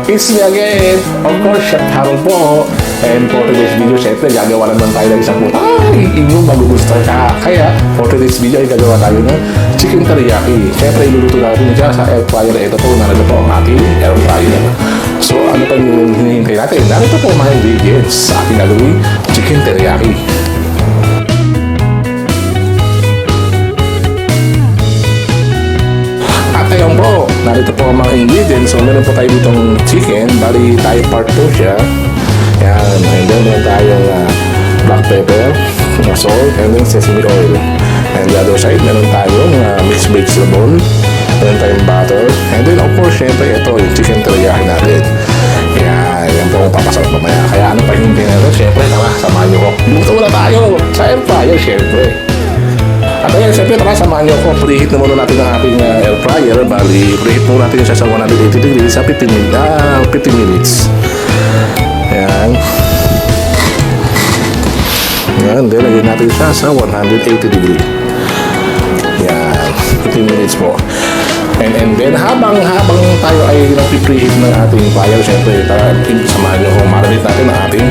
It's me again. Of course, Chef Harold po. And for today's video, syempre, gagawa naman tayo ng isang puto. Ay, inyong magugustuhan ka. Kaya, for today's video, ay gagawa tayo ng chicken teriyaki. Syempre, iluluto natin dyan sa air fryer. Ito po, narito po ang ating air fryer. So, ano pa yung hinihintay natin? Narito po mga ingredients sa ating gagawin chicken teriyaki. Ayan po, narito po ang mga ingredients. So, meron po tayo ditong chicken. Bali, tayo part 2 siya. Yan, and then meron tayong black pepper, salt, and then sesame oil. And the other side, meron tayong mixed vegetable. Meron tayong butter. And then, of course, syempre, ito yung chicken teriyaki natin. Yan, yan po ang papasarap mamaya. Kaya ano pa hindi natin? Syempre, tara, samahan nyo ko. Luto muna tayo sa air fryer, syempre. At ayan, siyempre, tara, samahan nyo ko. Preheat na muna natin ang ating air fryer. Bali, preheat muna natin siya sa 180 degrees sa 15 minutes. Ayan. Ayan, then lagyan natin siya sa 180 degrees. Ayan, 15 minutes po. And then, habang tayo ay nag-preheat ng ating fryer, siyempre, tara, samahan nyo ko. Marinate natin ang ating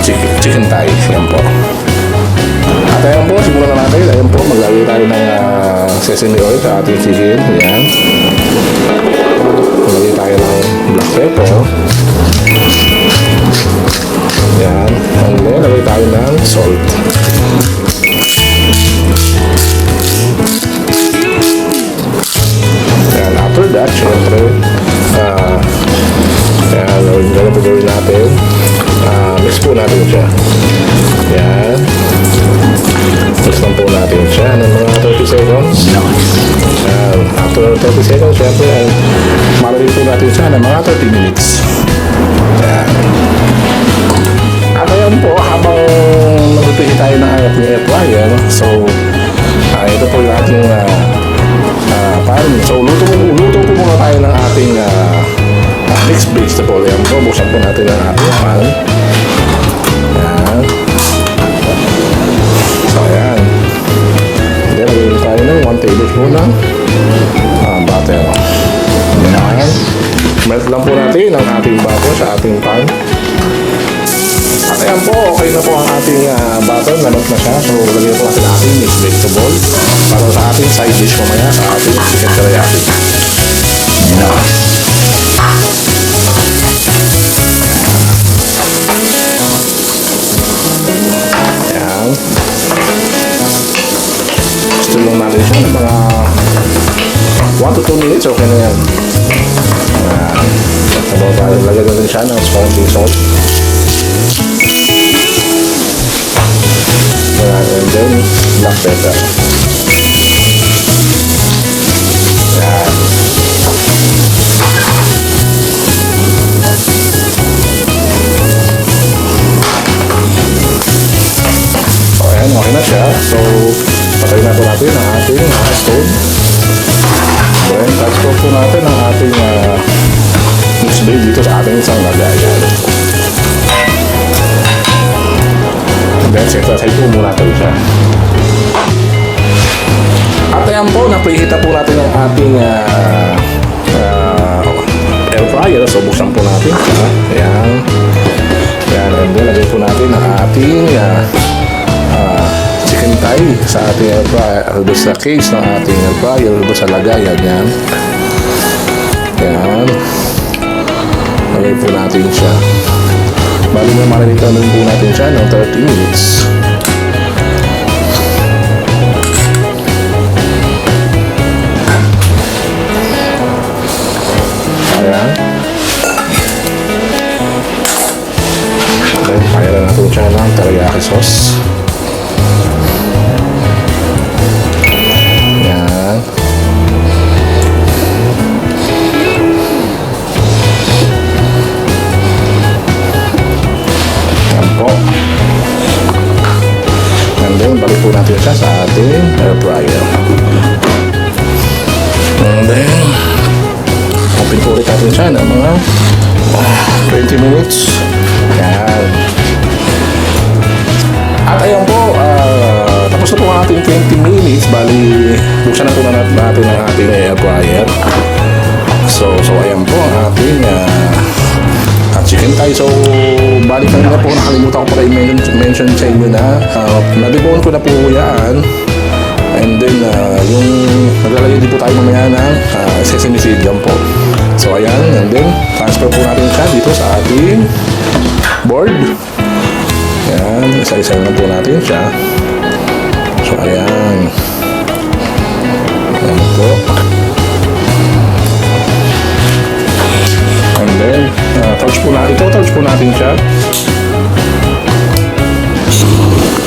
chicken thigh. Ayan po. At ayan po, simulan na natin. Ayan po, maglalagay tayo ng sesame oil sa ating chicken. Ayan. Maglagay tayo ng black pepper. Ayan. And then, lagay tayo ng salt. Ayan. After that, syempre, ayan, ganun po gawin natin. Mix po natin siya. Ayan. Mix lang po natin siya ng mga 30 seconds. Ayan. After 30 seconds, syempre, marinate po natin siya ng mga 30 minutes. Ayan. At ayan po, habang mag-prepare tayo ng ating air fryer, so, ito po yung ating pan. So, luto po muna tayo ng ating mixed vegetable. Ayan po, buksan po natin ang ating pan. Ayan. So, ayan. Then, lagyan tayo ng 1 tablespoon ng butter. Ayan. Melt lang po natin ang ating butter sa ating pan. At ayan po, okay na po ang ating butter. Namelt na siya. So, lagyan po natin ang ating mixed vegetable para sa ating side dish mamaya sa ating chicken teriyaki. Ayan. Gusto lang natin siya ng mga 1 to 2 minutes. Okay na yan. Ayan. Lagyan natin siya ng spongy salt. And then, black pepper. Ayan. So, ayan, okay na siya. So, patayin na po natin ang ating stove. Then, touch po natin ang ating mixed bake dito sa ating isang lagayan. Then, side po muna natin siya. At ayan po, na-preheat na po natin ang ating air fryer. So, buksan po natin siya. Ayan. Ayan. And then, lagay po natin ang ating chicken thigh sa ating air fryer. Sa case ng ating air fryer, sa lagayan. Ayan. Ayan. Lagay po natin siya. Bali na marinate na po natin siya ng 30 minutes. Ayan. Then, kaya na natin siya ng teriyaki sauce. Ayan. And then, balik po natin siya sa ating air fryer. And then, open po ulit natin siya ng mga 20 minutes. Ayan. At ayan po, tapos na po ang ating 20 minutes. Bali, buksan na po natin ang ating air fryer. So ayan po ang ating so balik kanina po, nakalimutan ko pala i-mention sa inyo na na-debone ko na po yan. And then, yung maglalagay din po tayo mamaya ng sesame seed yan po. So, ayan. And then, transfer po natin siya dito sa ating board. Ayan. Isa-isa lang po natin siya. So, ayan. Ayan po. And then, touch po natin ito. Touch po natin siya.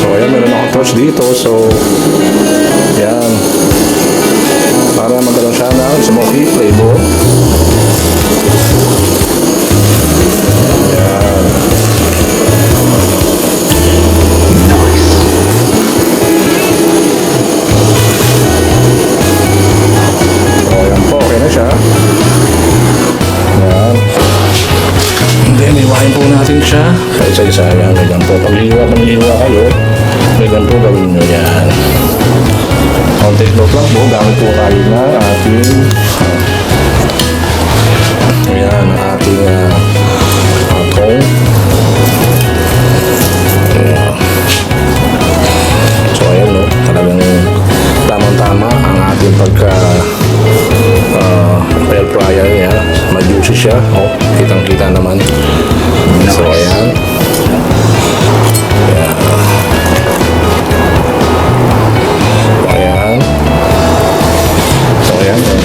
So, ayan. Meron akong touch dito. So, ayan. Para magkaroon siya ng smoky flavor. Ayan. So, ayan po. Okay na siya. Ayan. And then, iwain po natin siya. Isa-isa. Ayan. Ayan po. Pag-iwa kayo, ayan po gawin nyo yan. Take note lang po, gamit po tayo na ating ayan, ating tong. Ayan. So ayan, no, talagang tamang-tama ang ating pagka air fryer niya. Mag-juicy siya. Oh, kitang-kita naman. So ayan.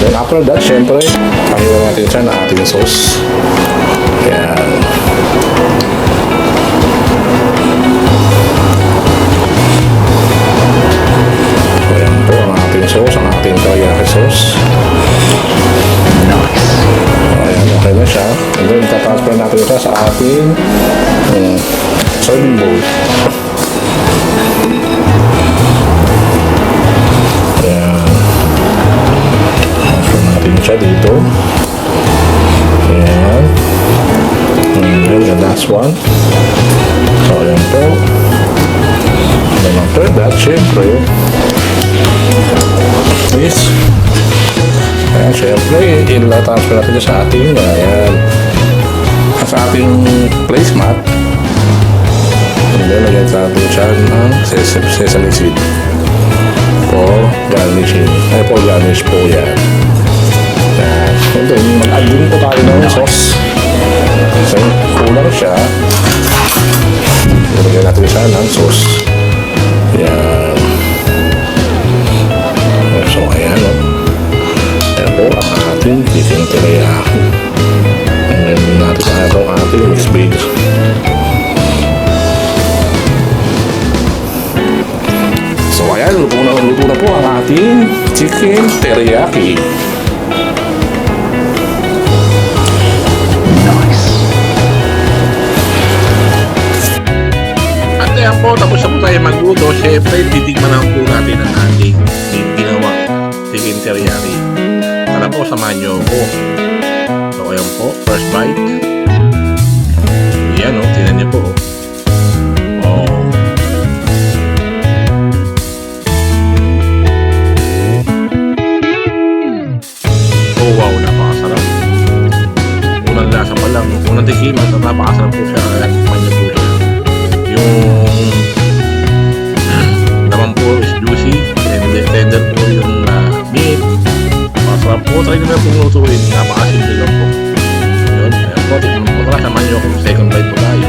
Then after that, syempre, pakiwa natin siya na ating sauce. Ayan. Ayan po ang ating sauce, ang ating teriyaki sauce. Ayan, okay na siya. And then, tatransfer natin siya sa ating serving bowl. Siya dito. Ayan. And then the last one. So, ayan po. And then after that, syempre, is, ayan, syempre, transfer natin sa ating, ayan, sa ating placemat. And then, lagyan sa ating siya ng sesame seed for garnishing. Ay, for garnish po yan. And then, mag-add din po tayo ng sauce. So, kulang siya. Ilagyan natin siya ng sauce. Ayan. So, ayan. Ayan po ang ating chicken teriyaki. And then, natin tayo ang ating mixed veg. So, ayan. Luto na po ang ating chicken teriyaki. Ayan po, tapos na po tayo magluto. Siyempre, titigman na po natin ang ating ginawang chicken teriyaki. Para po, samahan nyo ako. So, ayan po, first bite. Ayan o, tinan nyo po. Oh. Oh, wow, napakasarap. Unang lasa pa lang, unang tikiman, napakasarap po siya. Kaya, tikman nyo po siya. Yung naman po is juicy and tender po yung meat. Masarap po. Try nyo na pong lutuin. Napakasimple lang po. Yun. Ayan po. Tignan po tara. Samahan nyo kung second bite po tayo.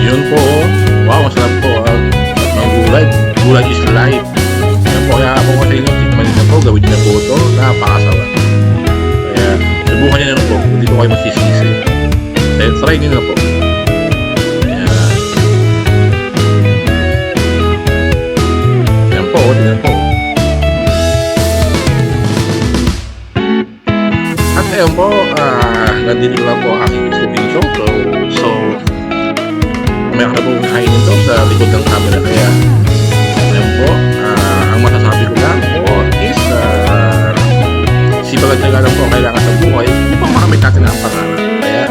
Yun po. Wow, masarap po. Ang gulay. Gulay is life. Ayan po. Kaya po kasi nyo. Tignan nyo po. Gawin nyo na po ito. Napakasarap. Kaya subukan nyo na po. Hindi po kayo magsisisi. Then, try nyo na po. Ayan. Ayan po, tingnan po. At ayan po, nandito lang po ang aking cooking show. So, may ako na po kainin to sa likod ng camera. Kaya, ayan po, ang masasabi ko lang po is, sipag at nagala po kailangan sa buhay, upang makamit natin ang pangarap. Kaya,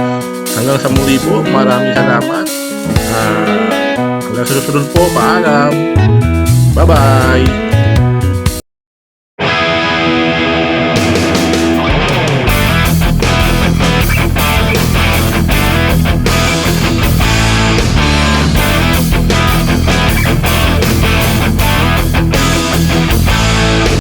hanggang sa muli po, maraming salamat. Hanggang sa susunod po, paalam. Bye-bye!